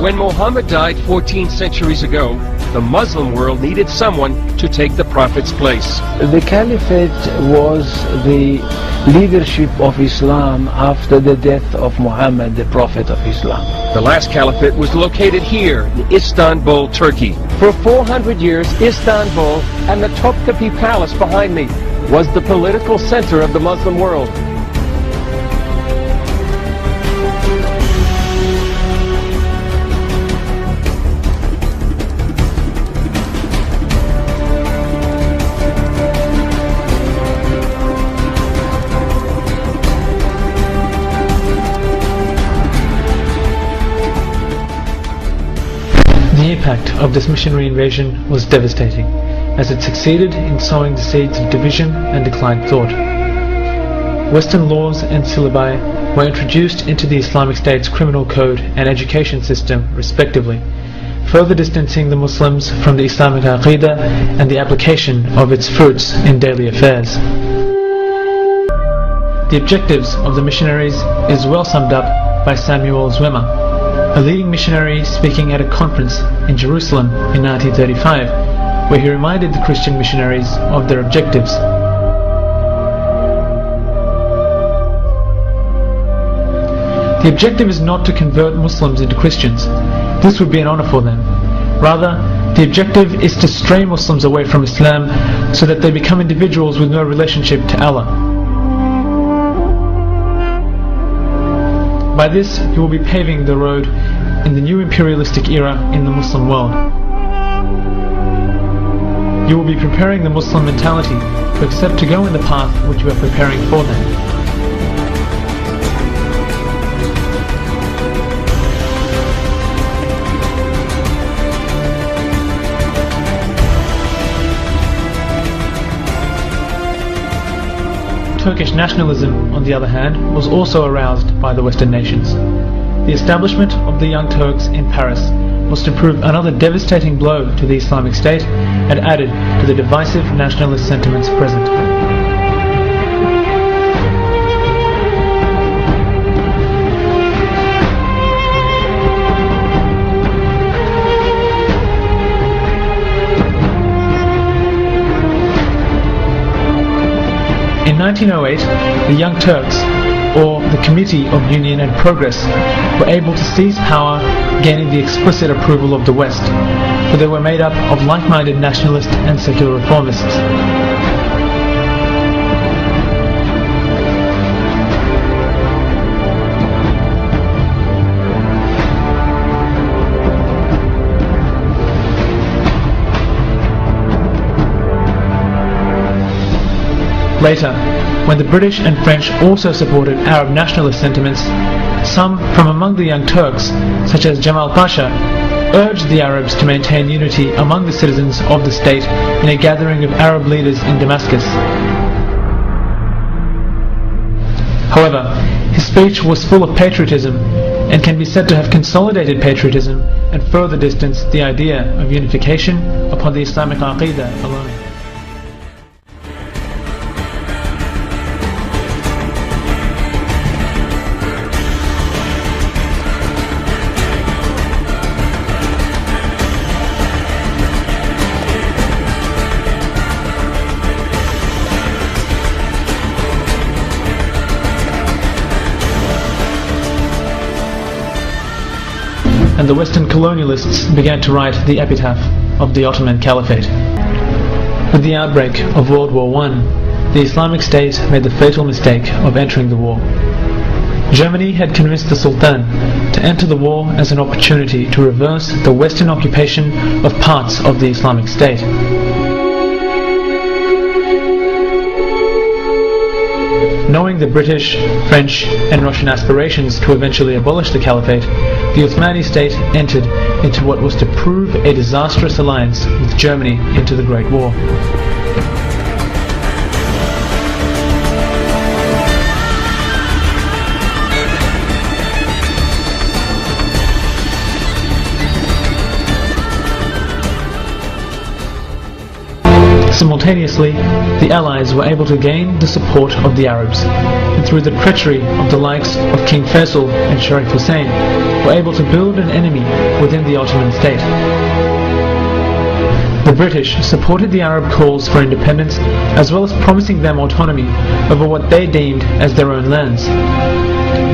When Muhammad died 14 centuries ago, the Muslim world needed someone to take the Prophet's place. The Caliphate was the leadership of Islam after the death of Muhammad, the Prophet of Islam. The last caliphate was located here in Istanbul, Turkey. For 400 years, Istanbul and the Topkapi Palace behind me was the political center of the Muslim world. The impact of this missionary invasion was devastating, as it succeeded in sowing the seeds of division and declined thought. Western laws and syllabi were introduced into the Islamic State's criminal code and education system, respectively, further distancing the Muslims from the Islamic Aqidah and the application of its fruits in daily affairs. The objectives of the missionaries is well summed up by Samuel Zwemer, a leading missionary speaking at a conference in Jerusalem in 1935, where he reminded the Christian missionaries of their objectives. The objective is not to convert Muslims into Christians. This would be an honor for them. Rather, the objective is to stray Muslims away from Islam so that they become individuals with no relationship to Allah. By this, he will be paving the road in the new imperialistic era in the Muslim world. You will be preparing the Muslim mentality to accept to go in the path which you are preparing for them. Turkish nationalism, on the other hand, was also aroused by the Western nations. The establishment of the Young Turks in Paris was to prove another devastating blow to the Islamic State and added to the divisive nationalist sentiments present. In 1908, the Young Turks, or the Committee of Union and Progress, were able to seize power, gaining the explicit approval of the West, for they were made up of like-minded nationalist and secular reformists. Later, when the British and French also supported Arab nationalist sentiments, some from among the Young Turks, such as Jamal Pasha, urged the Arabs to maintain unity among the citizens of the state in a gathering of Arab leaders in Damascus. However, his speech was full of patriotism and can be said to have consolidated patriotism and further distanced the idea of unification upon the Islamic Aqidah alone. And the Western colonialists began to write the epitaph of the Ottoman Caliphate. With the outbreak of World War I, the Islamic State made the fatal mistake of entering the war. Germany had convinced the Sultan to enter the war as an opportunity to reverse the Western occupation of parts of the Islamic State. Knowing the British, French and Russian aspirations to eventually abolish the Caliphate, the Uthmani state entered into what was to prove a disastrous alliance with Germany into the Great War. Simultaneously, the Allies were able to gain the support of the Arabs, and through the treachery of the likes of King Faisal and Sharif Hussein, were able to build an enemy within the Ottoman state. The British supported the Arab calls for independence, as well as promising them autonomy over what they deemed as their own lands.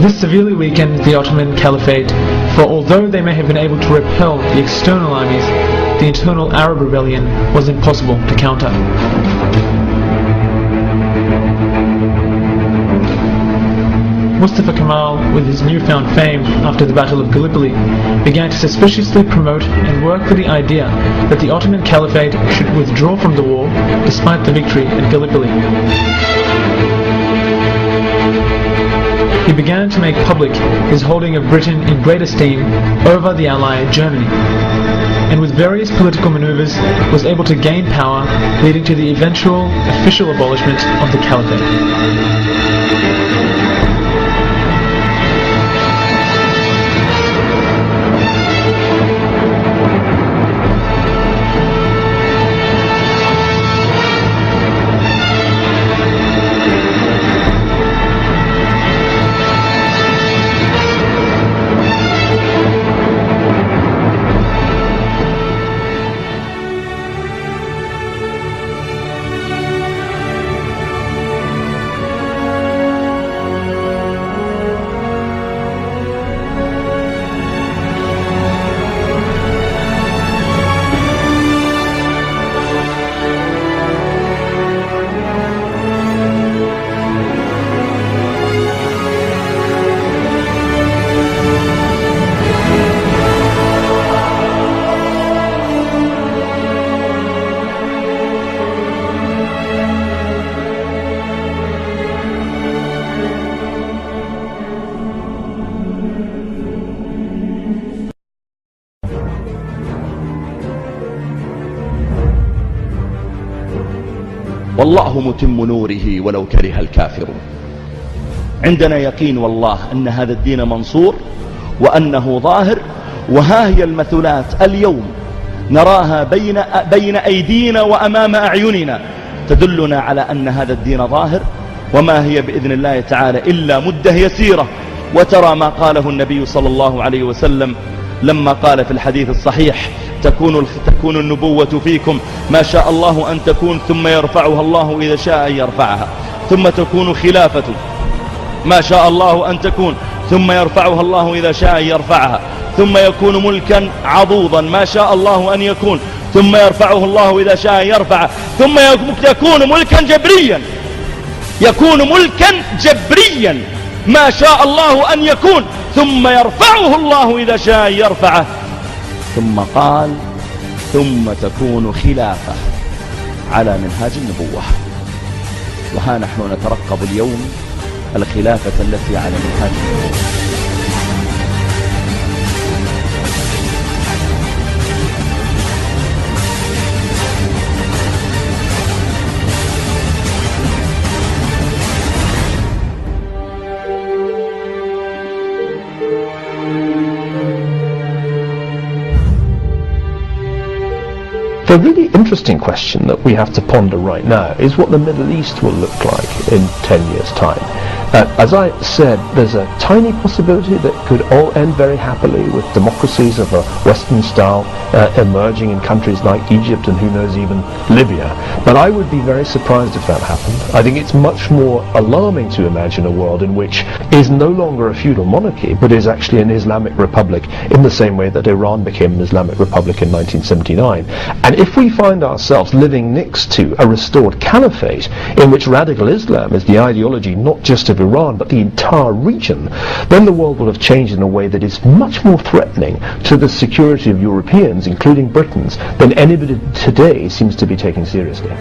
This severely weakened the Ottoman Caliphate, for although they may have been able to repel the external armies, the internal Arab rebellion was impossible to counter. Mustafa Kemal, with his newfound fame after the Battle of Gallipoli, began to suspiciously promote and work for the idea that the Ottoman Caliphate should withdraw from the war despite the victory at Gallipoli. He began to make public his holding of Britain in great esteem over the ally Germany, and with various political maneuvers was able to gain power, leading to the eventual official abolishment of the Caliphate. والله متم نوره ولو كره الكافرون. عندنا يقين والله أن هذا الدين منصور وأنه ظاهر، وها هي المثلات اليوم نراها بين أيدينا وأمام أعيننا تدلنا على أن هذا الدين ظاهر، وما هي بإذن الله تعالى إلا مدة يسيرة. وترى ما قاله النبي صلى الله عليه وسلم لما قال في الحديث الصحيح: تكون النبوة فيكم ما شاء الله أن تكون، ثم يرفعها الله إذا شاء أن يرفعها، ثم تكون خلافة ما شاء الله أن تكون، ثم يرفعها الله إذا شاء أن يرفعها، ثم يكون ملكا عضوضا ما شاء الله أن يكون، ثم يرفعه الله إذا شاء أن يرفعه، ثم يكون ملكا جبريا، يكون ملكا جبريا ما شاء الله أن يكون، ثم يرفعه الله إذا شاء أن يرفعه. ثم قال: ثم تكون خلافة على منهاج النبوة. وها نحن نترقب اليوم الخلافة التي على منهاج النبوة. The really interesting question that we have to ponder right now is what the Middle East will look like in 10 years' time. As I said, there's a tiny possibility that could all end very happily with democracies of a Western style emerging in countries like Egypt and who knows even Libya. But I would be very surprised if that happened. I think it's much more alarming to imagine a world in which is no longer a feudal monarchy but is actually an Islamic republic, in the same way that Iran became an Islamic republic in 1979. And if we find ourselves living next to a restored caliphate in which radical Islam is the ideology not just of Iran but the entire region, then the world will have changed in a way that is much more threatening to the security of Europeans, including Britons, than anybody today seems to be taking seriously.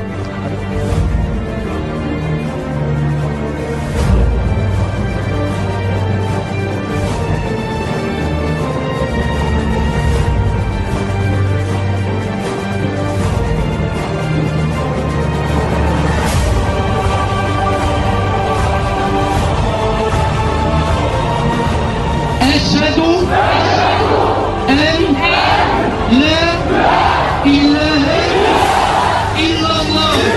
أشهد أن لا إله إلا الله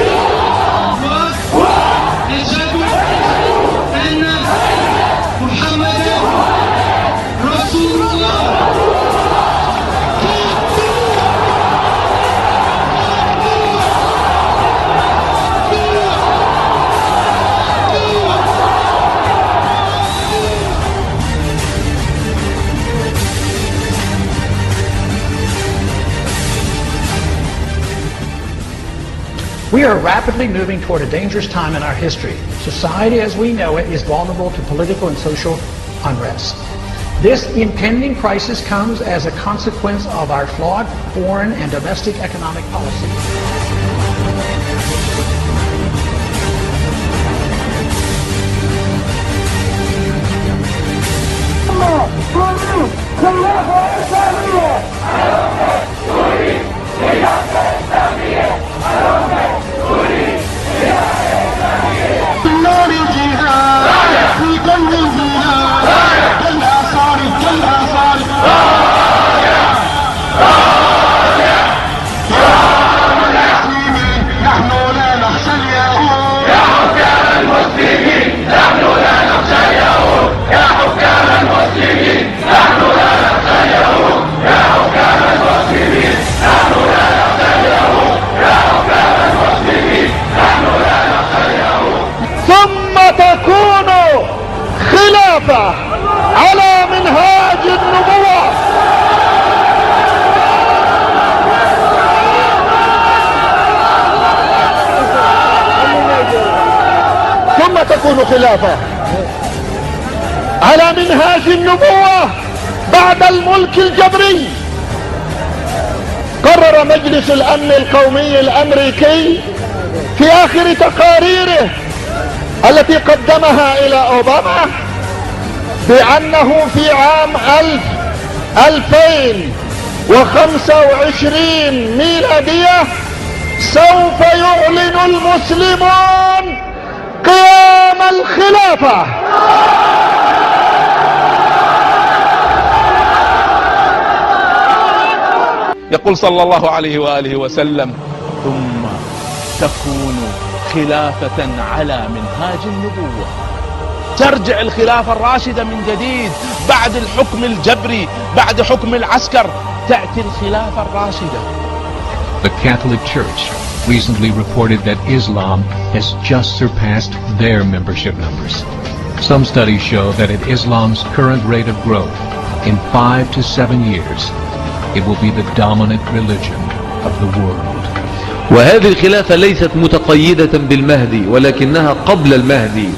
We are rapidly moving toward a dangerous time in our history. Society as we know it is vulnerable to political and social unrest. This impending crisis comes as a consequence of our flawed foreign and domestic economic policy. تكون خلافة على منهاج النبوة. ثم تكون خلافة على منهاج النبوة بعد الملك الجبري. قرر مجلس الأمن القومي الأمريكي في آخر تقاريره التي قدمها إلى أوباما بأنه في عام 2025 ميلادية سوف يعلن المسلمون قيام الخلافة. يقول صلى الله عليه وآله وسلم: ثم تكون خلافة على منهاج النبوة. ترجع الخلافة الراشدة من جديد بعد الحكم الجبري، بعد حكم العسكر تأتي الخلافة الراشدة. The Catholic Church recently reported that Islam has just surpassed their membership numbers. Some studies show that at Islam's current rate of growth, in 5 to 7 years, it will be the dominant religion of the world. وهذه الخلافة ليست متقيدة بالمهدي ولكنها قبل المهدي.